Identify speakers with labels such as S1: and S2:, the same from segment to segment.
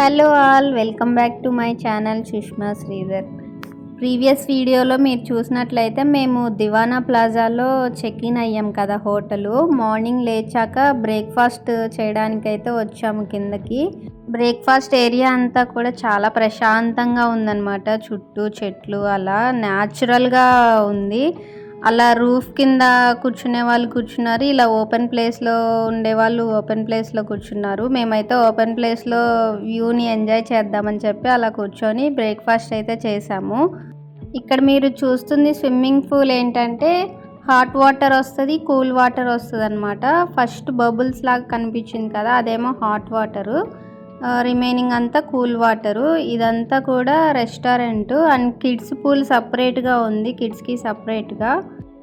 S1: Hello all, welcome back to my channel Sushma Sridhar. Previous వీడియోలో మీరు చూసినట్లయితే మేము దివానా ప్లాజాలో చెక్ ఇన్ అయ్యాం కదా హోటలు. మార్నింగ్ లేచాక బ్రేక్ఫాస్ట్ చేయడానికైతే వచ్చాము కిందకి. బ్రేక్ఫాస్ట్ ఏరియా అంతా కూడా చాలా ప్రశాంతంగా ఉందన్నమాట. చుట్టూ చెట్లు అలా న్యాచురల్గా ఉంది. అలా రూఫ్ కింద కూర్చునే వాళ్ళు కూర్చున్నారు, ఇలా ఓపెన్ ప్లేస్లో ఉండేవాళ్ళు ఓపెన్ ప్లేస్లో కూర్చున్నారు. మేమైతే ఓపెన్ ప్లేస్లో వ్యూని ఎంజాయ్ చేద్దామని చెప్పి అలా కూర్చొని బ్రేక్ఫాస్ట్ అయితే చేసాము. ఇక్కడ మీరు చూస్తుంది స్విమ్మింగ్ పూల్. ఏంటంటే హాట్ వాటర్ వస్తుంది, కూల్ వాటర్ వస్తుంది అనమాట. ఫస్ట్ బబుల్స్ లాగా కనిపించింది కదా, అదేమో హాట్ వాటరు, రిమైనింగ్ అంతా కూల్ వాటరు. ఇదంతా కూడా రెస్టారెంట్ అండ్ కిడ్స్ పూల్ సపరేట్గా ఉంది, కిడ్స్కి సపరేట్గా.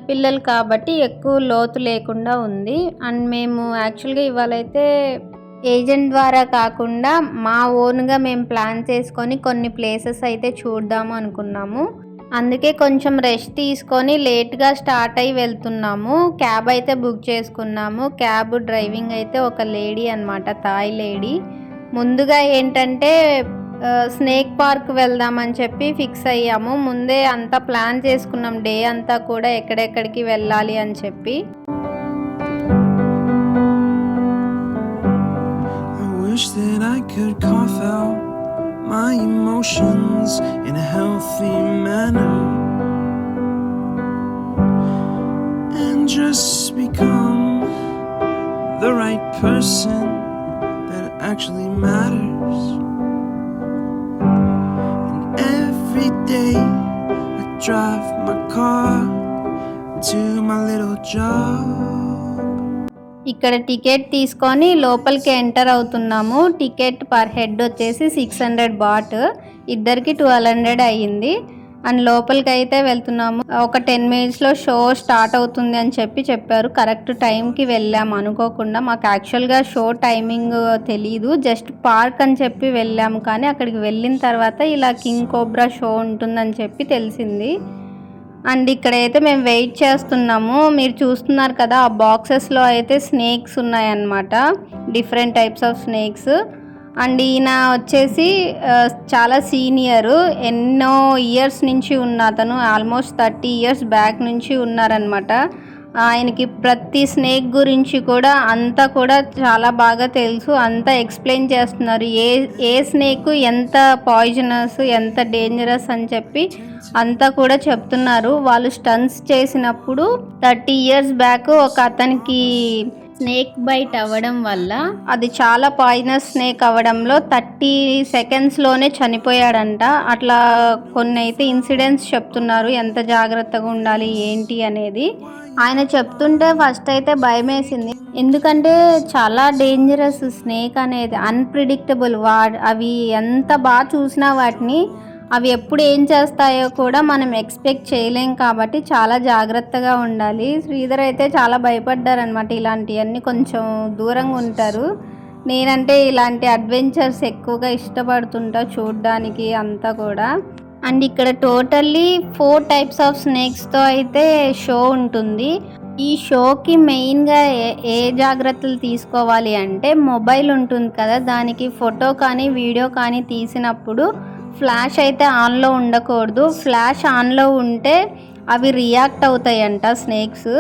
S1: పిల్లలు కాబట్టి ఎక్కువ లోతు లేకుండా ఉంది. అండ్ మేము యాక్చువల్గా ఇవాళైతే ఏజెంట్ ద్వారా కాకుండా మా ఓన్గా మేము ప్లాన్ చేసుకొని కొన్ని ప్లేసెస్ అయితే చూద్దాము అనుకున్నాము. అందుకే కొంచెం రెస్ట్ తీసుకొని లేట్గా స్టార్ట్ అయ్యి వెళ్తున్నాము. క్యాబ్ అయితే బుక్ చేసుకున్నాము. క్యాబ్ డ్రైవింగ్ అయితే ఒక లేడీ అనమాట, థాయ్ లేడీ. ముందుగా ఏంటంటే స్నేక్ పార్క్ వెళ్దామని చెప్పి ఫిక్స్ అయ్యాము. ముందే అంతా ప్లాన్ చేసుకున్నాం, డే అంతా కూడా ఎక్కడెక్కడికి వెళ్ళాలి అని చెప్పి.
S2: I wish that I could cough out my emotions in a healthy manner and just become the right person that actually matters. And every day I drive my car to my little job.
S1: ఇక్కడ ticket తీసుకొని లోపలికి enter అవుతున్నాము. Ticket per head వచ్చేసి 600 bat, ఇద్దరికి 1200 అయ్యింది. And లోపలికి అయితే వెళ్తున్నాము. ఒక 10 మినిట్స్లో షో స్టార్ట్ అవుతుంది అని చెప్పారు. కరెక్ట్ టైంకి వెళ్ళాము అనుకోకుండా. మాకు యాక్చువల్గా షో టైమింగ్ తెలీదు, జస్ట్ పార్క్ అని చెప్పి వెళ్ళాము. కానీ అక్కడికి వెళ్ళిన తర్వాత ఇలా కింగ్ కోబ్రా షో ఉంటుందని చెప్పి తెలిసింది. అండ్ ఇక్కడైతే మేము వెయిట్ చేస్తున్నాము. మీరు చూస్తున్నారు కదా, ఆ బాక్సెస్లో అయితే స్నేక్స్ ఉన్నాయన్నమాట, different types of snakes. And ఈయన వచ్చేసి చాలా సీనియరు, ఎన్నో ఇయర్స్ నుంచి ఉన్న అతను, ఆల్మోస్ట్ 30 ఇయర్స్ బ్యాక్ నుంచి ఉన్నారనమాట. ఆయనకి ప్రతి స్నేక్ గురించి కూడా అంతా కూడా చాలా బాగా తెలుసు, అంతా ఎక్స్ప్లెయిన్ చేస్తున్నారు. ఏ స్నేక్ ఎంత పాయిజనస్, ఎంత డేంజరస్ అని చెప్పి అంతా కూడా చెప్తున్నారు. వాళ్ళు స్టంట్స్ చేసినప్పుడు 30 ఇయర్స్ బ్యాక్ ఒక అతనికి స్నేక్ బైట్ అవ్వడం వల్ల, అది చాలా పాయిజనస్ స్నేక్ అవ్వడంలో 30 సెకండ్స్లోనే చనిపోయాడంట. అట్లా కొన్ని అయితే ఇన్సిడెంట్స్ చెప్తున్నారు, ఎంత జాగ్రత్తగా ఉండాలి ఏంటి అనేది. ఆయన చెప్తుంటే ఫస్ట్ అయితే భయం వేసింది, ఎందుకంటే చాలా డేంజరస్ స్నేక్ అనేది, అన్ప్రిడిక్టబుల్. అవి ఎంత బాగా చూసినా వాటిని, అవి ఎప్పుడు ఏం చేస్తాయో కూడా మనం ఎక్స్పెక్ట్ చేయలేం. కాబట్టి చాలా జాగ్రత్తగా ఉండాలి. శ్రీధర్ అయితే చాలా భయపడ్డారనమాట, ఇలాంటివన్నీ కొంచెం దూరంగా ఉంటారు. నేనంటే ఇలాంటి అడ్వెంచర్స్ ఎక్కువగా ఇష్టపడుతుంటా చూడడానికి అంతా కూడా. అండ్ ఇక్కడ టోటల్లీ 4 టైప్స్ ఆఫ్ స్నేక్స్తో అయితే షో ఉంటుంది. ఈ షోకి మెయిన్గా ఏ జాగ్రత్తలు తీసుకోవాలి అంటే, మొబైల్ ఉంటుంది కదా, దానికి ఫోటో కానీ వీడియో కానీ తీసినప్పుడు ఫ్లాష్ అయితే ఆన్లో ఉండకూడదు. ఫ్లాష్ ఆన్లో ఉంటే అవి రియాక్ట్ అవుతాయంట స్నేక్స్.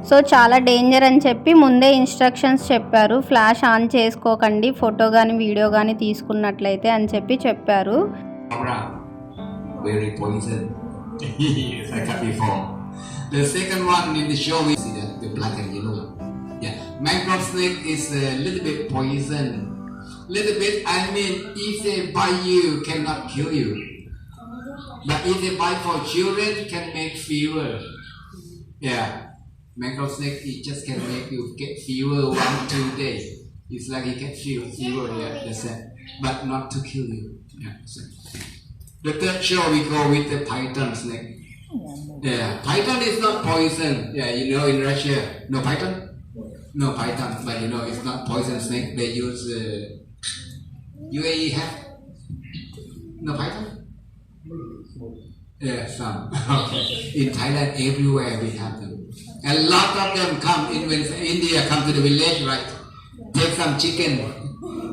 S1: సో చాలా డేంజర్ అని చెప్పి ముందే ఇన్స్ట్రక్షన్స్ చెప్పారు, ఫ్లాష్ ఆన్ చేసుకోకండి ఫోటో కానీ వీడియో కానీ తీసుకున్నట్లయితే అని చెప్పారు.
S3: Very poison. Yes, I cut before. The second one in the show is the black and yellow. Yeah, mangrove snake is a little bit poison. Little bit, I mean, if they bite you, cannot kill you. But if they bite for children, can make fever. Yeah, mangrove snake, it just can make you get fever 1-2 days. It's like you get fever, yeah, that's it. But not to kill you. Yeah, that's it. The third show we go with the python snake. Yeah, python is not poison. Yeah, you know in Russia, no python? No python, but you know it's not poison snake. They use UAE have no python? Yeah, some. Okay. In Thailand, everywhere we have them. A lot of them come in when India come to the village, right? Take some chicken.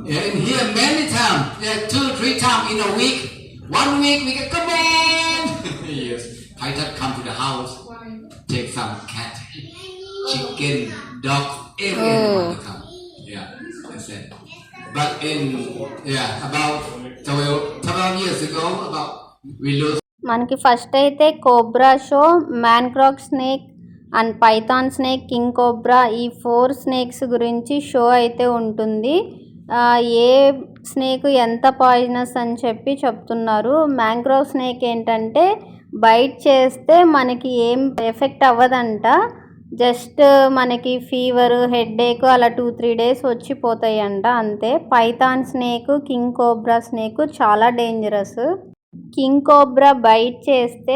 S3: In here many times, 2-3 times in a week. 1 week we can come on. Yes, Python come to the house, take some cat, chicken, dog, everyone to come. Yeah, that's it. But about 12 years ago, we lose.
S1: మనకి first అయితే cobra show, మ్యాన్క్రాక్ snake and python snake, king cobra, ఈ 4 snakes గురించి show అయితే ఉంటుంది. A snake ఎంత poisonous అని చెప్పి చెప్తున్నారు. మ్యాంగ్రోవ్ స్నేక్ ఏంటంటే బైట్ చేస్తే మనకి ఏం ఎఫెక్ట్ అవ్వదంట, జస్ట్ మనకి ఫీవర్, హెడేక్ అలా 2-3 డేస్ వచ్చిపోతాయంట అంతే. Python snake, king cobra snake చాలా డేంజరస్. కింగ్ కోబ్రా బైట్ చేస్తే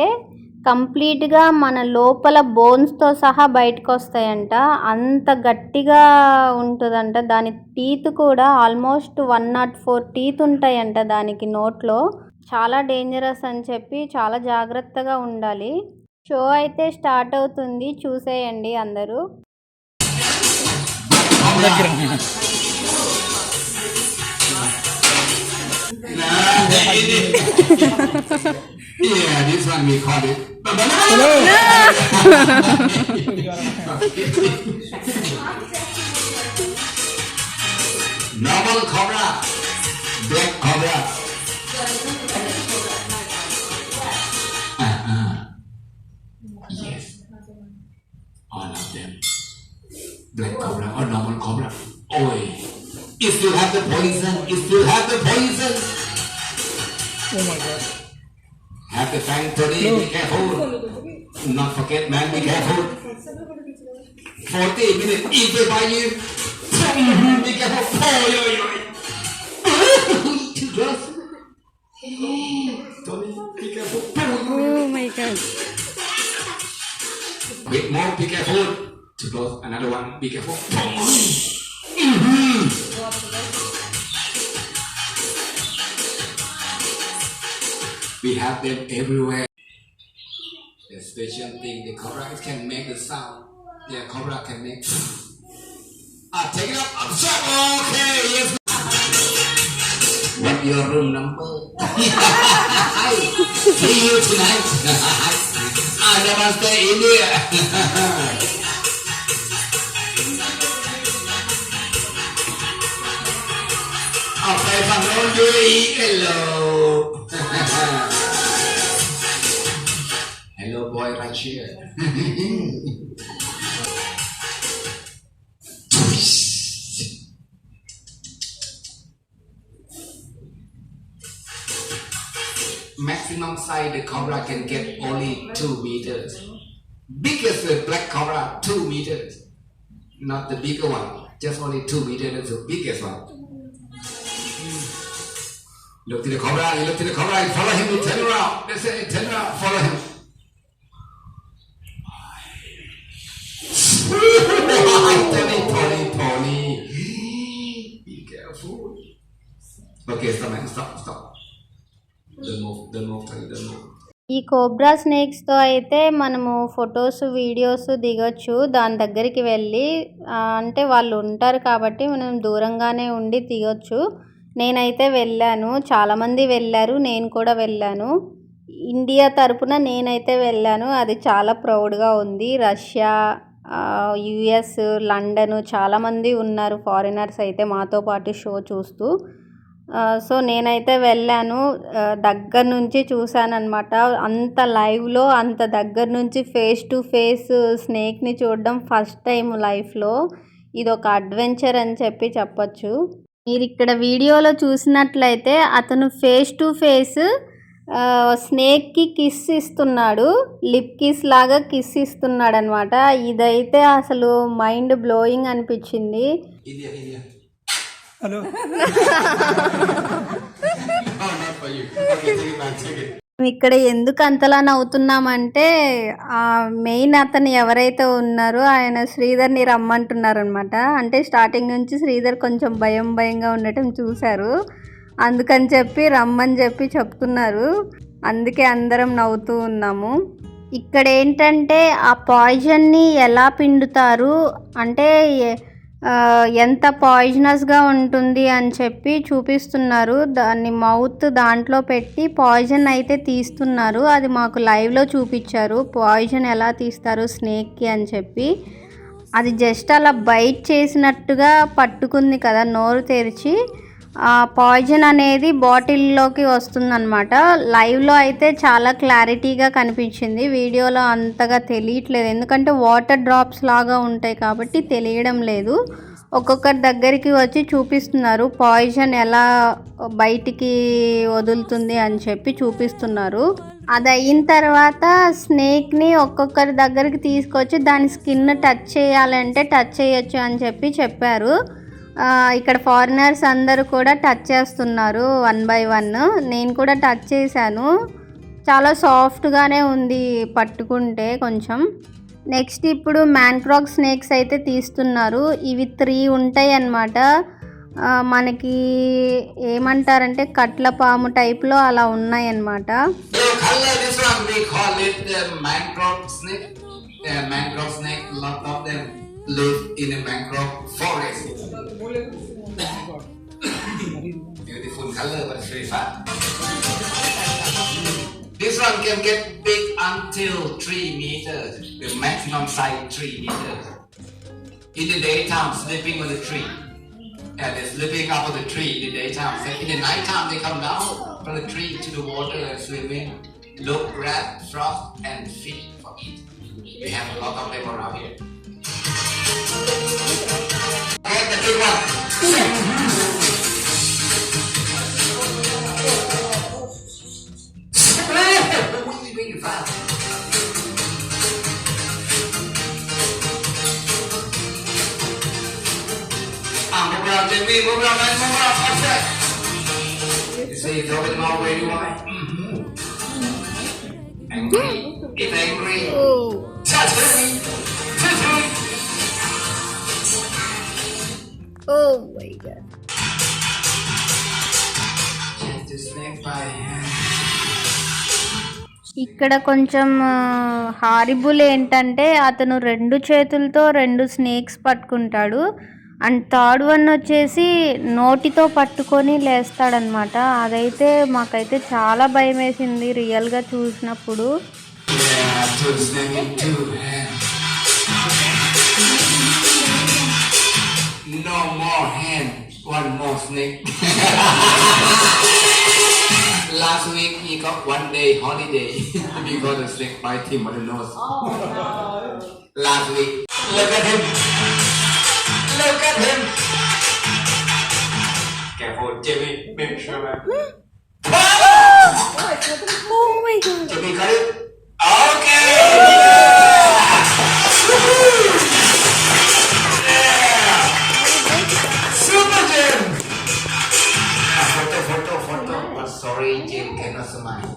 S1: కంప్లీట్గా మన లోపల బోన్స్తో సహా బయటకు వస్తాయంట, అంత గట్టిగా ఉంటుందంట. దాని టీత్ కూడా ఆల్మోస్ట్ 104 టీత్ ఉంటాయంట దానికి నోట్లో. చాలా డేంజరస్ అని చెప్పి చాలా జాగ్రత్తగా ఉండాలి. షో అయితే స్టార్ట్ అవుతుంది, చూసేయండి అందరూ.
S3: Yeah, this one we call it. Normal cobra, black cobra. Yes, all of them. Black cobra or normal cobra. Oh, it still have the poison. It still have the poison.
S4: Oh my God.
S3: Have the fang today, be careful. Not forget, man, be careful. 40 minutes, eat it by you. Be careful. Too close. Tony, be careful.
S4: Oh my God.
S3: Wait more, be careful. Too close, another one, be careful. We have them everywhere. The special thing, the cobra can make the sound. Yeah, cobra can make. Take it up. Stop. Okay, yes. What your room number? See you tonight. Namaste, India. Okay, hello. Hello, boy, right here. Maximum size the cobra can get only 2 meters. Biggest black cobra 2 meters. Not the bigger one. Just only 2 meters. That's the biggest one. Look to the cobra. You look to the cobra. You follow him. You turn around. They say turn around. Follow him. Tony. Be careful. Okay, stop, man. Stop. Don't move.
S1: ఈ cobra స్నేక్స్తో అయితే మనము photos, videos దిగొచ్చు. దాని దగ్గరికి వెళ్ళి అంటే వాళ్ళు ఉంటారు కాబట్టి మనం దూరంగానే ఉండి దిగొచ్చు. నేనైతే వెళ్ళాను, చాలామంది వెళ్ళారు, నేను కూడా వెళ్ళాను. ఇండియా తరపున నేనైతే వెళ్ళాను, అది చాలా ప్రౌడ్గా ఉంది. రష్యా, యుఎస్, లండన్ చాలామంది ఉన్నారు ఫారినర్స్ అయితే మాతో పాటు షో చూస్తూ. సో నేనైతే వెళ్ళాను, దగ్గర నుంచి చూశానన్నమాట. అంత లైవ్లో అంత దగ్గర నుంచి ఫేస్ టు ఫేస్ స్నేక్ని చూడడం ఫస్ట్ టైం లైఫ్లో. ఇది ఒక అడ్వెంచర్ అని చెప్పి చెప్పచ్చు. మీరు ఇక్కడ వీడియోలో చూసినట్లయితే అతను ఫేస్ టు ఫేస్ స్నేక్కి కిస్ ఇస్తున్నాడు, లిప్ కిస్ లాగా కిస్ ఇస్తున్నాడు అనమాట. ఇదైతే అసలు మైండ్ బ్లోయింగ్ అనిపించింది.
S4: Hello.
S1: ఇక్కడ ఎందుకు అంతలా నవ్వుతున్నామంటే మెయిన్ అతను ఎవరైతే ఉన్నారో ఆయన శ్రీధర్ని రమ్మంటున్నారనమాట. అంటే స్టార్టింగ్ నుంచి శ్రీధర్ కొంచెం భయంగా ఉండటం చూశారు, అందుకని చెప్పి రమ్మని చెప్పి చెప్తున్నారు. అందుకే అందరం నవ్వుతూ ఉన్నాము. ఇక్కడ ఏంటంటే ఆ పాయిజన్ని ఎలా పిండుతారు అంటే ఎంత పాయిజనస్గా ఉంటుంది అని చెప్పి చూపిస్తున్నారు. దాన్ని మౌత్ దాంట్లో పెట్టి పాయిజన్ అయితే తీస్తున్నారు. అది మాకు లైవ్లో చూపించారు, పాయిజన్ ఎలా తీస్తారు స్నేక్కి అని చెప్పి. అది జస్ట్ అలా బైట్ చేసినట్టుగా పట్టుకుంది కదా నోరు తెరిచి, ఆ పాయిజన్ అనేది బాటిల్లోకి వస్తుందన్నమాట. లైవ్లో అయితే చాలా క్లారిటీగా కనిపించింది, వీడియోలో అంతగా తెలియట్లేదు ఎందుకంటే వాటర్ డ్రాప్స్ లాగా ఉంటాయి కాబట్టి తెలియడం లేదు. ఒక్కొక్కరి దగ్గరికి వచ్చి చూపిస్తున్నారు పాయిజన్ ఎలా బయటికి వదులుతుంది అని చెప్పి చూపిస్తున్నారు. అది అయిన తర్వాత స్నేక్ని ఒక్కొక్కరి దగ్గరికి తీసుకొచ్చి దాని స్కిన్ టచ్ చేయాలంటే టచ్ చేయొచ్చు అని చెప్పి చెప్పారు. ఇక్కడ ఫారినర్స్ అందరూ కూడా టచ్ చేస్తున్నారు 1 by 1. నేను కూడా టచ్ చేశాను, చాలా సాఫ్ట్గానే ఉంది పట్టుకుంటే కొంచెం. నెక్స్ట్ ఇప్పుడు మ్యాన్క్రాగ్ స్నేక్స్ అయితే తీస్తున్నారు. ఇవి 3 ఉంటాయి అన్నమాట. మనకి ఏమంటారంటే కట్ల పాము టైప్లో అలా ఉన్నాయి అన్నమాట.
S3: Live in a mangrove forest. Beautiful color, but it's very fat. This one can get big until 3 meters. The maximum size 3 meters. In the daytime, sleeping on the tree. Yeah, they're sleeping up on the tree in the daytime. So in the nighttime, they come down from the tree to the water and swimming, look, rat, frog, and fish for eat. We have a lot of them around here. Get the big one. Really fast. Move around, Jimmy. Move around, man. Move around. Watch that. You see, throw it all where you want. Angry. Get angry. Touch me. Touch me.
S1: Oh my god.
S3: Catch the snake by hand.
S1: ఇక్కడ కొంచెం horrible ఏంటంటే అతను 2 చేతులతో 2 snakes పట్టుకుంటాడు and third one వచ్చేసి నోటితో పట్టుకొని లేస్తాడనమాట. అదైతే మాకైతే చాలా భయం వేసింది రియల్గా చూసినప్పుడు.
S3: No more hand, one more snake. Last week he got 1 day holiday because the snake bite him on the nose. Oh no! Last week, look at him. Look at him. Careful, Jimmy. Make sure, man.
S1: Oh my god!
S3: Jimmy, got it. Okay. Photo. But sorry, Jim cannot smile.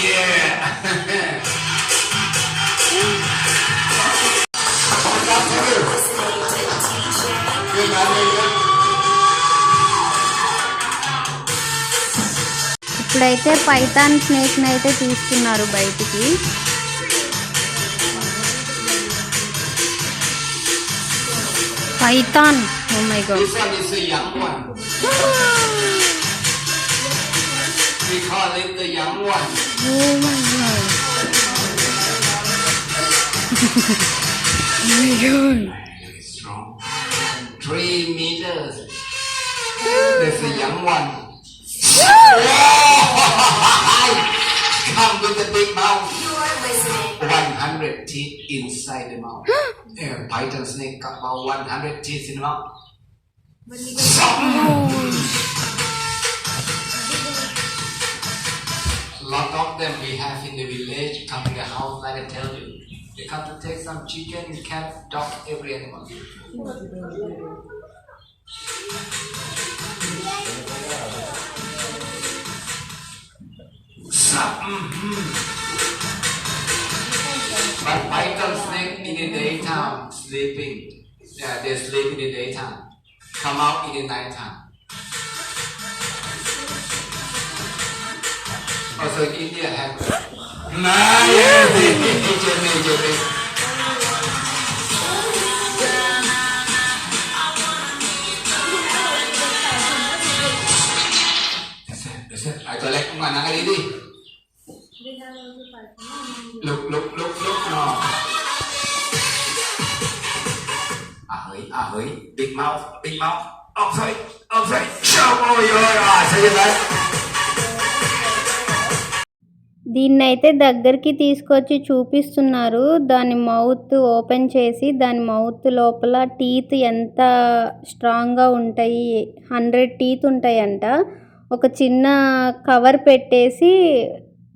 S3: Yeah.
S1: ఇప్పుడైతే Python స్నేక్ని అయితే తీస్తున్నారు బయటికి. Python. Oh my god.
S3: This one is a young one. We call it the young one.
S1: Oh my god. Oh my god.
S3: Very strong. 3 meters. There's a young one. Come with the big mouth. 100 teeth inside the mouth. Python snake got about 100 teeth in the mouth. Lot of them we have in the village, come in the house like I tell you. They come to take some chicken, cat, dog, every animal. But python snake in the daytime sleeping. Yeah, they sleep in the daytime. Come out in the nighttime. Also in India have Nah, yes. Jimmy, Jimmy. That's it. I collect mana kali ni? Look, no. Ahoy, big mouth. Outside. Show, oh, say that.
S1: దీన్నైతే దగ్గరికి తీసుకొచ్చి చూపిస్తున్నారు. దాని mouth open చేసి దాని mouth లోపల teeth ఎంత స్ట్రాంగ్గా ఉంటాయి, 100 టీత్ ఉంటాయంట. ఒక చిన్న కవర్ పెట్టేసి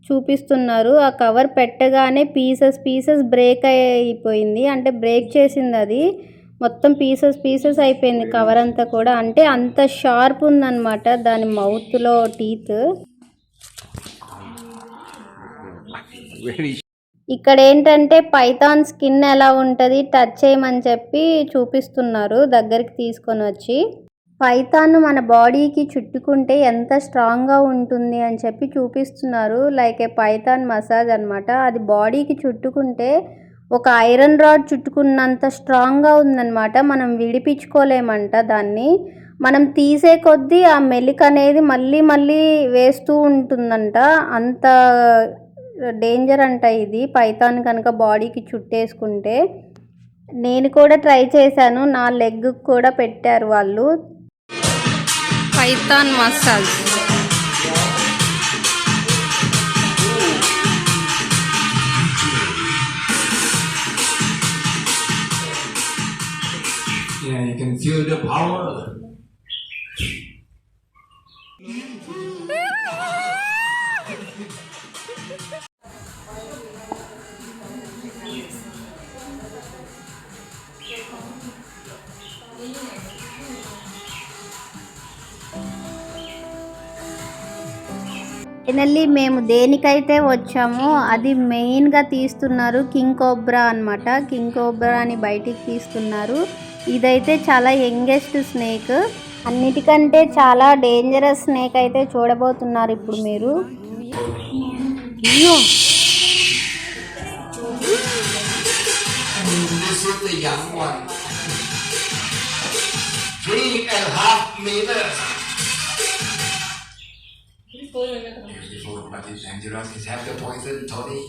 S1: చూపిస్తున్నారు. ఆ కవర్ పెట్టగానే పీసెస్ బ్రేక్ అయిపోయింది. అంటే బ్రేక్ చేసింది అది. మొత్తం పీసెస్ అయిపోయింది కవర్ అంతా కూడా. అంటే అంత షార్ప్ ఉందన్నమాట దాని మౌత్లో టీత్. ఇక్కడ ఏంటంటే పైథాన్ స్కిన్ ఎలా ఉంటుంది టచ్ చేయమని చెప్పి చూపిస్తున్నారు దగ్గరికి తీసుకొని వచ్చి. పైథాన్ మన బాడీకి చుట్టుకుంటే ఎంత స్ట్రాంగ్గా ఉంటుంది అని చెప్పి చూపిస్తున్నారు. లైక్ ఏ పైథాన్ మసాజ్ అనమాట. అది బాడీకి చుట్టుకుంటే ఒక ఐరన్ రాడ్ చుట్టుకున్నంత స్ట్రాంగ్గా ఉందన్నమాట. మనం విడిపించుకోలేమంట దాన్ని. మనం తీసే కొద్దీ ఆ మెలిక అనేది మళ్ళీ వేస్తూ ఉంటుందంట. అంత డేంజర్ అంట ఇది పైథాన్ కనుక బాడీకి చుట్టేసుకుంటే. నేను కూడా ట్రై చేశాను. నా లెగ్ కూడా పెట్టారు వాళ్ళు. Python massage.
S3: Yeah, you can feel the power.
S1: Finally మేము దేనికైతే వచ్చామో అది మెయిన్గా తీస్తున్నారు. కింగ్ కోబ్రా అనమాట. కింగ్ కోబ్రాని బయటికి తీస్తున్నారు. ఇదైతే చాలా యంగెస్ట్ స్నేక్. అన్నిటికంటే చాలా డేంజరస్ స్నేక్ అయితే చూడబోతున్నారు ఇప్పుడు మీరు.
S3: This is the young one. 3.5 meters. Beautiful, but it's dangerous. It has the poison, Tony.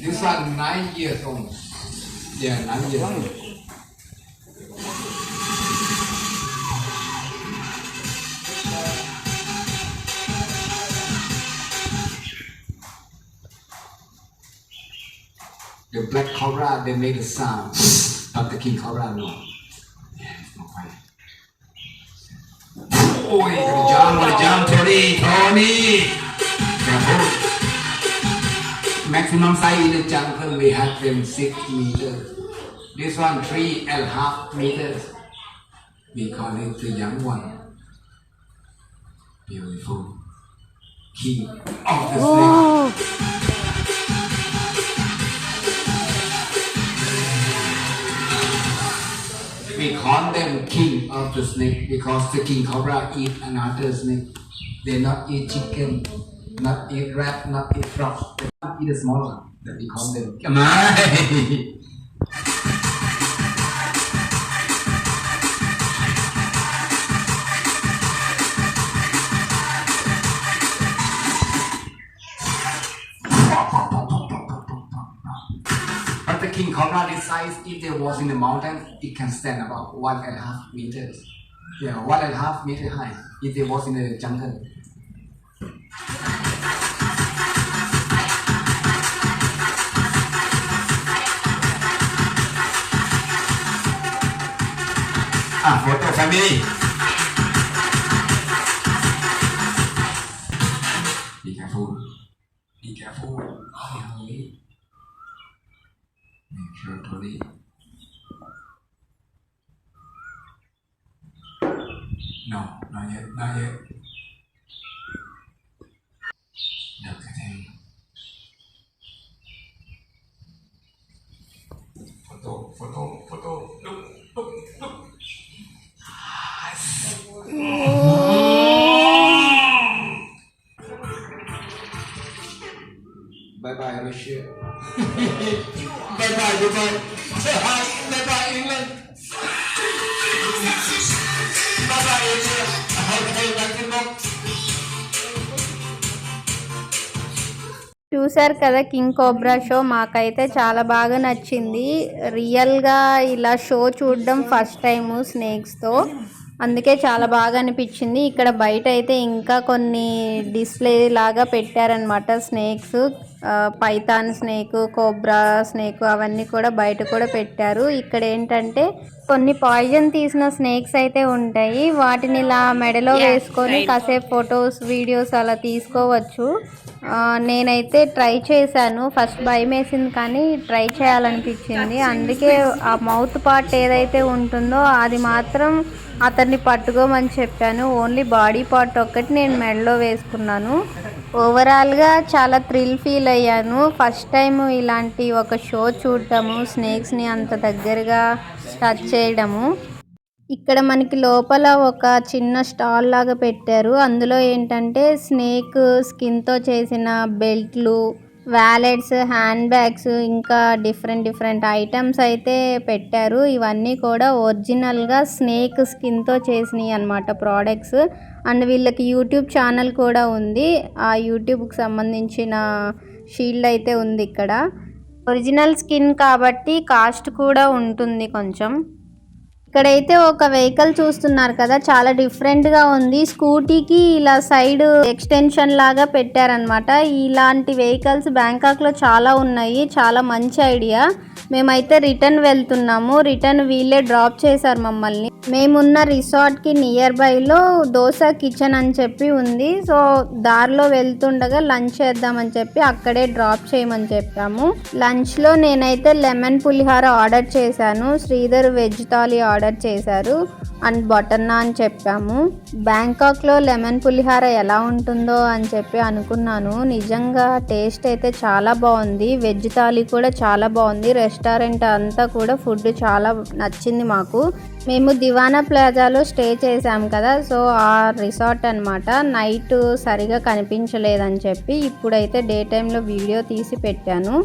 S3: This one 9 years old. Yeah, 9 years old. The black cobra, they made a sound, but the king cobra, no. Yeah, it's not fine. Oh, you gotta jump, Tony. Careful. Maximum size in the jungle, we have them 6 meters. This one 3.5 meters. We call it the young one. Beautiful. King of the snake. We call them king of the snake because the king cobra eat another snake. They not eat chicken, not eat rat, not eat frog. They eat a small one. That we call them. Come on. But the king cobra this size, if they was in the mountain, it can stand about 1.5 meters. Yeah, 1.5 meter high. If they was in the jungle. Photo family. Be careful. Be careful. Hurry. Make sure to leave. No, not yet. Look at him. Photo. Bye bye, Russia. Bye bye, Dubai. Bye bye, England. Bye bye, Asia. Okay, thank you, Mom.
S1: చూశారు కదా king cobra show. మాకైతే చాలా బాగా నచ్చింది. రియల్గా ఇలా show చూడడం first time స్నేక్స్తో, అందుకే చాలా బాగా అనిపించింది. ఇక్కడ బయట అయితే ఇంకా కొన్ని డిస్ప్లే లాగా పెట్టారనమాట. Snakes, Python snake, cobra snake అవన్నీ కూడా బయట కూడా పెట్టారు. ఇక్కడ ఏంటంటే కొన్ని పాయిజన్ తీసిన స్నేక్స్ అయితే ఉంటాయి. వాటిని ఇలా మెడలో వేసుకొని కాసేపు ఫొటోస్, వీడియోస్ అలా తీసుకోవచ్చు. నేనైతే ట్రై చేశాను. ఫస్ట్ భయం వేసింది కానీ ట్రై చేయాలనిపించింది. అందుకే ఆ మౌత్ పార్ట్ ఏదైతే ఉంటుందో అది మాత్రం అతన్ని పట్టుకోమని చెప్పాను. ఓన్లీ బాడీ పార్ట్ ఒక్కటి నేను మెడలో వేసుకున్నాను. ఓవరాల్గా చాలా థ్రిల్ ఫీల్ అయ్యాను. ఫస్ట్ టైం ఇలాంటి ఒక షో చూడటము, స్నేక్స్ని అంత దగ్గరగా టచ్ చేయడము. ఇక్కడ మనకి లోపల ఒక చిన్న స్టాల్ లాగా పెట్టారు. అందులో ఏంటంటే స్నేక్ స్కిన్తో చేసిన బెల్ట్లు, వ్యాలెట్స్, హ్యాండ్ బ్యాగ్స్, ఇంకా డిఫరెంట్ ఐటమ్స్ అయితే పెట్టారు. ఇవన్నీ కూడా ఒరిజినల్గా స్నేక్ స్కిన్తో చేసినవి అన్నమాట ప్రోడక్ట్స్. అండ్ వీళ్ళకి యూట్యూబ్ ఛానల్ కూడా ఉంది. ఆ యూట్యూబ్కి సంబంధించిన షీల్డ్ అయితే ఉంది ఇక్కడ. ఒరిజినల్ స్కిన్ కాబట్టి కాస్ట్ కూడా ఉంటుంది కొంచెం. ఇక్కడైతే ఒక వెహికల్ చూస్తున్నారు కదా, చాలా డిఫరెంట్గా ఉంది. స్కూటీకి ఇలా సైడ్ ఎక్స్టెన్షన్ లాగా పెట్టారనమాట. ఇలాంటి వెహికల్స్ బ్యాంకాక్లో చాలా ఉన్నాయి. చాలా మంచి ఐడియా. మేమైతే రిటర్న్ వెళ్తున్నాము. రిటర్న్ వీళ్ళే డ్రాప్ చేశారు మమ్మల్ని. మేమున్న రిసార్ట్కి నియర్ బైలో దోశ కిచెన్ అని చెప్పి ఉంది. సో దారిలో వెళ్తుండగా లంచ్ చేద్దామని చెప్పి అక్కడే డ్రాప్ చేయమని చెప్పాము. లంచ్లో నేనైతే లెమన్ పులిహార ఆర్డర్ చేశాను. శ్రీధర్ వెజ్ థాలీ ఆర్డర్ చేశారు. అండ్ బటర్ నాన్ చెప్పాము. బ్యాంకాక్లో లెమన్ పులిహార ఎలా ఉంటుందో అని చెప్పి అనుకున్నాను. నిజంగా టేస్ట్ అయితే చాలా బాగుంది. వెజ్ థాలీ కూడా చాలా బాగుంది. రెస్టారెంట్ అంతా కూడా ఫుడ్ చాలా నచ్చింది మాకు. మేము దివానా ప్లాజాలో స్టే చేసాం కదా, సో ఆ రిసార్ట్ అనమాట. నైట్ సరిగా కనిపించలేదని చెప్పి ఇప్పుడైతే డే టైంలో వీడియో తీసి పెట్టాను.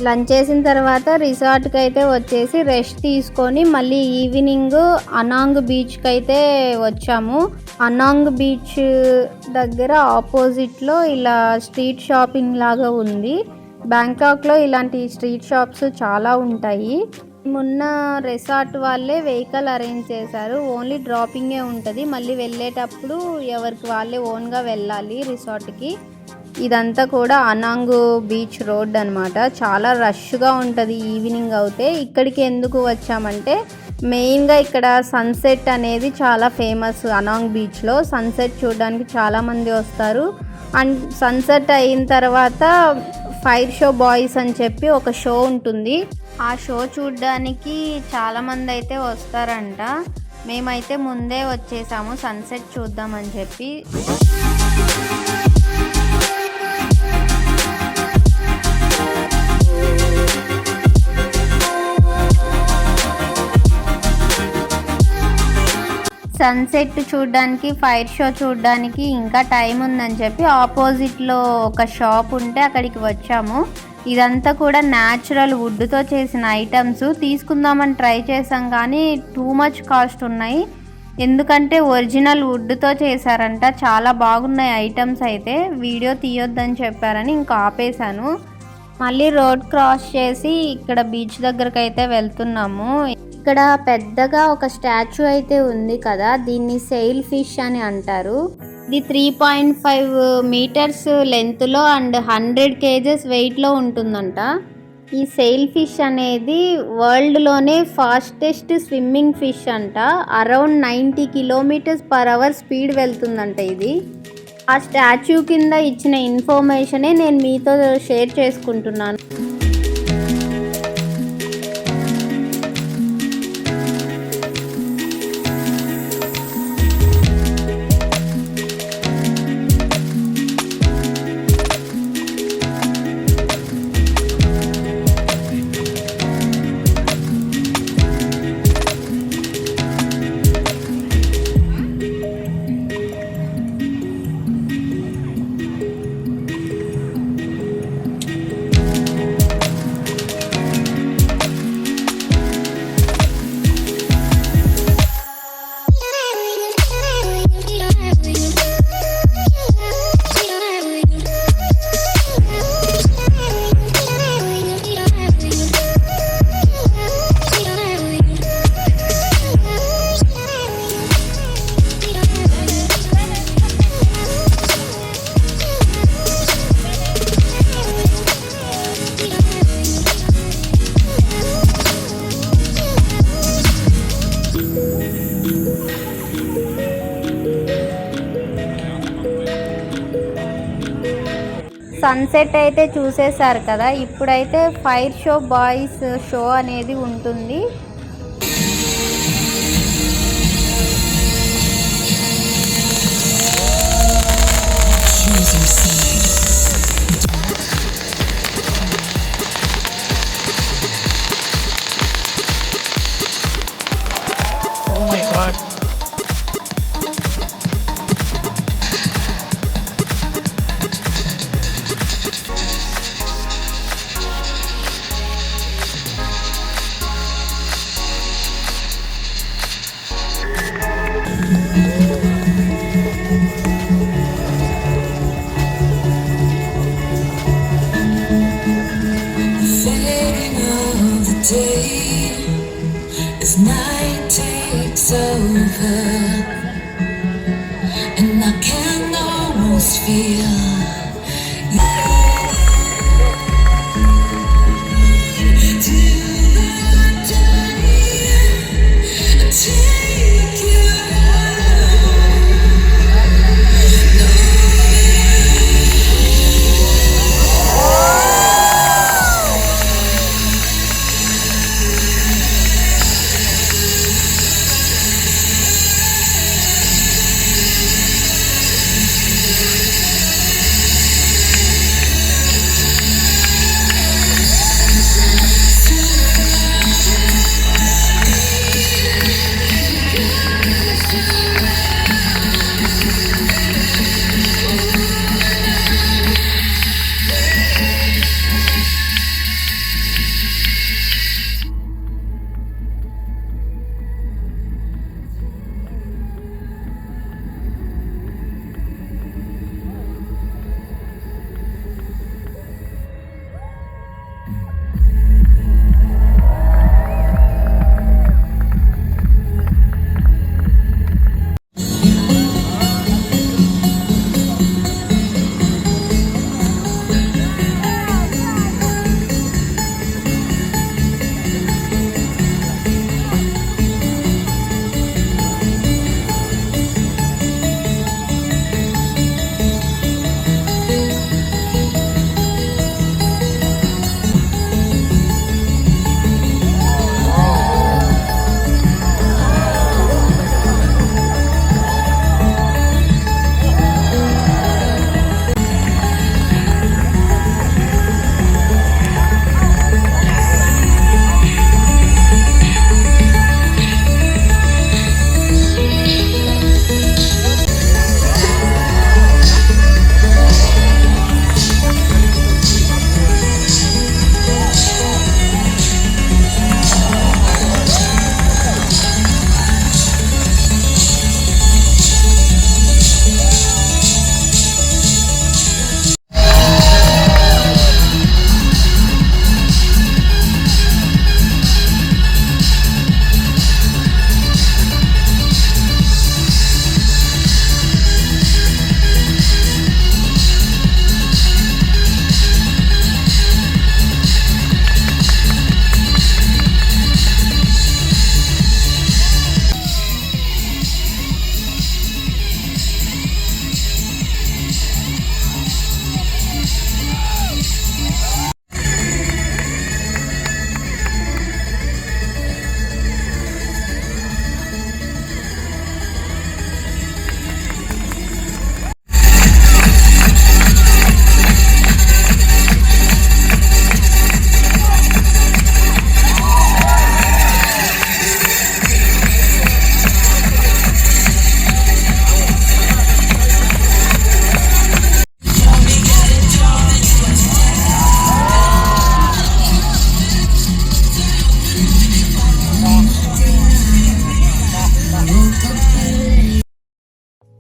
S1: లంచ్ చేసిన తర్వాత రిసార్ట్కి అయితే వచ్చేసి రెస్ట్ తీసుకొని మళ్ళీ ఈవినింగ్ అనాంగ్ బీచ్కి అయితే వచ్చాము. అనాంగ్ బీచ్ దగ్గర ఆపోజిట్లో ఇలా స్ట్రీట్ షాపింగ్ లాగా ఉంది. బ్యాంకాక్లో ఇలాంటి స్ట్రీట్ షాప్స్ చాలా ఉంటాయి. మొన్న రిసార్ట్ వాళ్ళే వెహికల్ అరేంజ్ చేశారు. ఓన్లీ డ్రాపింగే ఉంటుంది. మళ్ళీ వెళ్ళేటప్పుడు ఎవరికి వాళ్ళే ఓన్గా వెళ్ళాలి రిసార్ట్కి. ఇదంతా కూడా అనాంగ్ బీచ్ రోడ్ అనమాట. చాలా రష్గా ఉంటుంది ఈవినింగ్ అవుతే. ఇక్కడికి ఎందుకు వచ్చామంటే మెయిన్గా ఇక్కడ సన్సెట్ అనేది చాలా ఫేమస్. అనాంగ్ బీచ్లో సన్సెట్ చూడడానికి చాలామంది వస్తారు. అండ్ సన్సెట్ అయిన తర్వాత ఫైర్ షో బాయ్స్ అని చెప్పి ఒక షో ఉంటుంది. ఆ షో చూడడానికి చాలామంది అయితే వస్తారంట. మేమైతే ముందే వచ్చేసాము సన్సెట్ చూద్దామని చెప్పి. సన్సెట్ చూడడానికి, ఫైర్ షో చూడడానికి ఇంకా టైం ఉందని చెప్పి ఆపోజిట్లో ఒక షాప్ ఉంటే అక్కడికి వచ్చాము. ఇదంతా కూడా న్యాచురల్ వుడ్తో చేసిన ఐటమ్స్ తీసుకుందామని ట్రై చేసాం కానీ టూ మచ్ కాస్ట్ ఉన్నాయి. ఎందుకంటే ఒరిజినల్ వుడ్తో చేశారంట. చాలా బాగున్నాయి ఐటమ్స్ అయితే. వీడియో తీయొద్దని చెప్పారని ఇంకా ఆపేశాను. మళ్ళీ రోడ్ క్రాస్ చేసి ఇక్కడ బీచ్ దగ్గరకు అయితే వెళ్తున్నాము. ఇక్కడ పెద్దగా ఒక స్టాచ్యూ అయితే ఉంది కదా, దీన్ని సెయిల్ ఫిష్ అని అంటారు. ఇది 3.5 మీటర్స్ లెంత్లో అండ్ 100 kgs వెయిట్లో ఉంటుందంట. ఈ సెయిల్ ఫిష్ అనేది వరల్డ్లోనే ఫాస్టెస్ట్ స్విమ్మింగ్ ఫిష్ అంట. అరౌండ్ 90 km/h స్పీడ్ వెళ్తుందంట ఇది. ఆ స్టాచ్యూ కింద ఇచ్చిన ఇన్ఫర్మేషనే నేను మీతో షేర్ చేసుకుంటున్నాను. సన్సెట్ అయితే చూసేశారు కదా, ఇప్పుడైతే ఫైర్ షో బాయ్స్ షో అనేది ఉంటుంది.
S4: Oh my god.
S5: Fading of the day as night takes over, and I can almost feel till the day I take you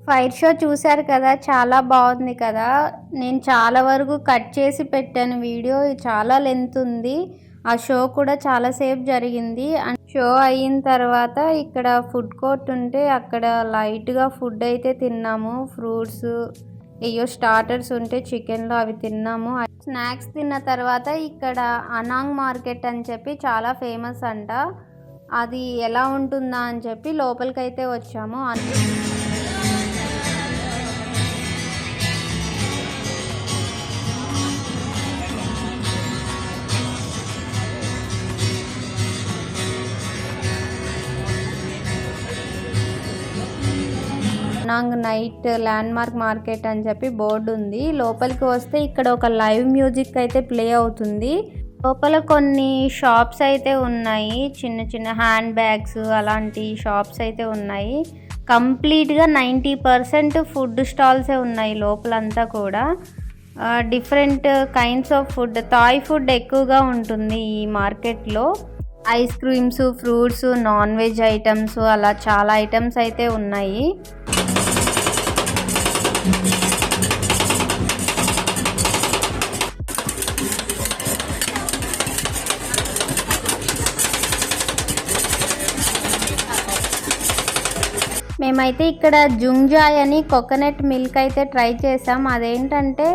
S1: fire show చూశారు కదా, చాలా బాగుంది కదా. నేను చాలా వరకు కట్ చేసి పెట్టాను వీడియో, చాలా లెంత్ ఉంది. ఆ షో కూడా చాలాసేపు జరిగింది. అండ్ షో అయిన తర్వాత ఇక్కడ ఫుడ్ కోర్ట్ ఉంటే అక్కడ లైట్గా ఫుడ్ అయితే తిన్నాము. ఫ్రూట్స్, స్టార్టర్స్ ఉంటే చికెన్లో అవి తిన్నాము. స్నాక్స్ తిన్న తర్వాత ఇక్కడ అనాంగ్ మార్కెట్ అని చెప్పి చాలా ఫేమస్ అంట. అది ఎలా ఉంటుందా అని చెప్పి లోపలికైతే వచ్చాము. అనాంగ్ నైట్ ల్యాండ్మార్క్ మార్కెట్ అని చెప్పి బోర్డు ఉంది. లోపలికి వస్తే ఇక్కడ ఒక లైవ్ మ్యూజిక్ అయితే ప్లే అవుతుంది. లోపల కొన్ని షాప్స్ అయితే ఉన్నాయి, చిన్న చిన్న హ్యాండ్ బ్యాగ్స్ అలాంటి షాప్స్ అయితే ఉన్నాయి. కంప్లీట్గా 90% ఫుడ్ స్టాల్సే ఉన్నాయి లోపలంతా కూడా. Different kinds of food, Thai food ఎక్కువగా ఉంటుంది ఈ మార్కెట్లో. Ice creams, fruits, non veg items అలా చాలా ఐటమ్స్ అయితే ఉన్నాయి. మేమైతే ఇక్కడ జుంగ్జాయ్ అని కోకోనట్ మిల్క్ అయితే ట్రై చేసాం. అదేంటంటే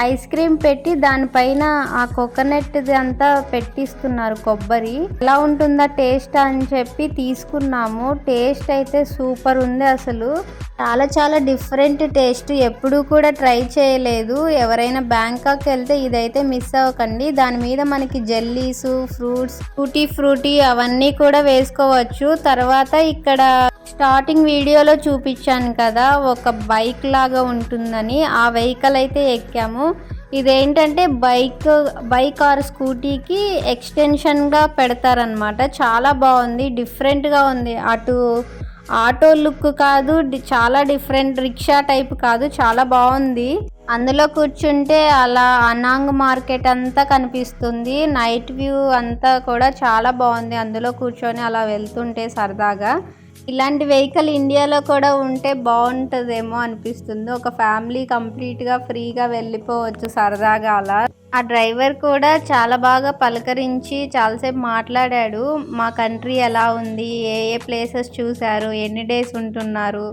S1: ఐస్ క్రీమ్ పెట్టి దానిపైన ఆ కోకోనట్ అంతా పెట్టిస్తున్నారు, కొబ్బరి. ఎలా ఉంటుందా టేస్ట్ అని చెప్పి తీసుకున్నాము. టేస్ట్ అయితే సూపర్ ఉంది, అసలు చాలా డిఫరెంట్ టేస్ట్. ఎప్పుడూ కూడా ట్రై చేయలేదు. ఎవరైనా బ్యాంకాక్ వెళ్తే ఇదైతే మిస్ అవ్వకండి. దాని మీద మనకి జెల్లీస్, ఫ్రూట్స్, ఫ్రూటీ అవన్నీ కూడా వేసుకోవచ్చు. తర్వాత ఇక్కడ స్టార్టింగ్ వీడియోలో చూపించాను కదా ఒక బైక్ లాగా ఉంటుందని, ఆ వెహికల్ అయితే ఎక్కాము. ఇదేంటంటే బైక్ ఆర్ స్కూటీకి ఎక్స్టెన్షన్గా పెడతారనమాట. చాలా బాగుంది, డిఫరెంట్గా ఉంది. అటు ఆటో లుక్ కాదు, చాలా డిఫరెంట్, రిక్షా టైప్ కాదు, చాలా బాగుంది. అందులో కూర్చుంటే అలా అనాంగ్ మార్కెట్ అంతా కనిపిస్తుంది. నైట్ వ్యూ అంతా కూడా చాలా బాగుంది. అందులో కూర్చొని అలా వెళ్తుంటే సరదాగా. ఇలాంటి వెహికల్ ఇండియాలో కూడా ఉంటే బాగుంటుందేమో అనిపిస్తుంది. ఒక ఫ్యామిలీ కంప్లీట్గా ఫ్రీగా వెళ్ళిపోవచ్చు సరదాగా అలా. ఆ డ్రైవర్ కూడా చాలా బాగా పలకరించి చాలాసేపు మాట్లాడాడు. మా కంట్రీ ఎలా ఉంది, ఏ ప్లేసెస్ చూశారు, ఎన్ని డేస్ ఉంటున్నారు,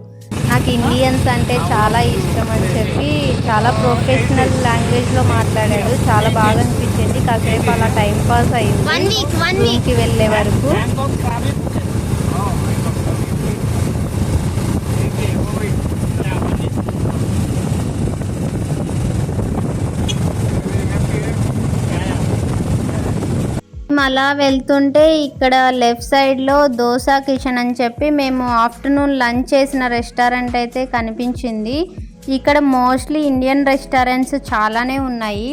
S1: నాకు ఇండియన్స్ అంటే చాలా ఇష్టం అని చెప్పి చాలా ప్రొఫెషనల్ లాంగ్వేజ్లో మాట్లాడాడు. చాలా బాగా అనిపించింది. కాసేపు అలా టైం పాస్ అయింది రూమ్కి వెళ్ళే వరకు. అలా వెళ్తుంటే ఇక్కడ లెఫ్ట్ సైడ్లో దోసా కిచెన్ అని చెప్పి మేము ఆఫ్టర్నూన్ లంచ్ చేసిన రెస్టారెంట్ అయితే కనిపించింది. ఇక్కడ మోస్ట్లీ ఇండియన్ రెస్టారెంట్స్ చాలానే ఉన్నాయి.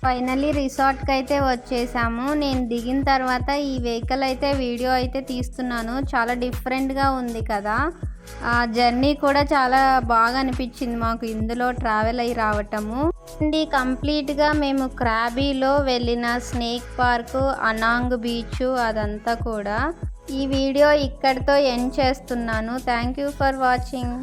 S1: ఫైనల్లీ రిసార్ట్కి అయితే వచ్చేసాము. నేను దిగిన తర్వాత ఈ వెహికల్ అయితే వీడియో అయితే తీస్తున్నాను. చాలా డిఫరెంట్గా ఉంది కదా. ఆ జర్నీ కూడా చాలా బాగా అనిపించింది మాకు ఇందులో ట్రావెల్ అయ్యి రావటము. కంప్లీట్గా మేము క్రాబీలో వెళ్ళిన స్నేక్ పార్క్, అనాంగ్ బీచ్ అదంతా కూడా. ఈ వీడియో ఇక్కడితో ఎండ్ చేస్తున్నాను. Thank you for watching.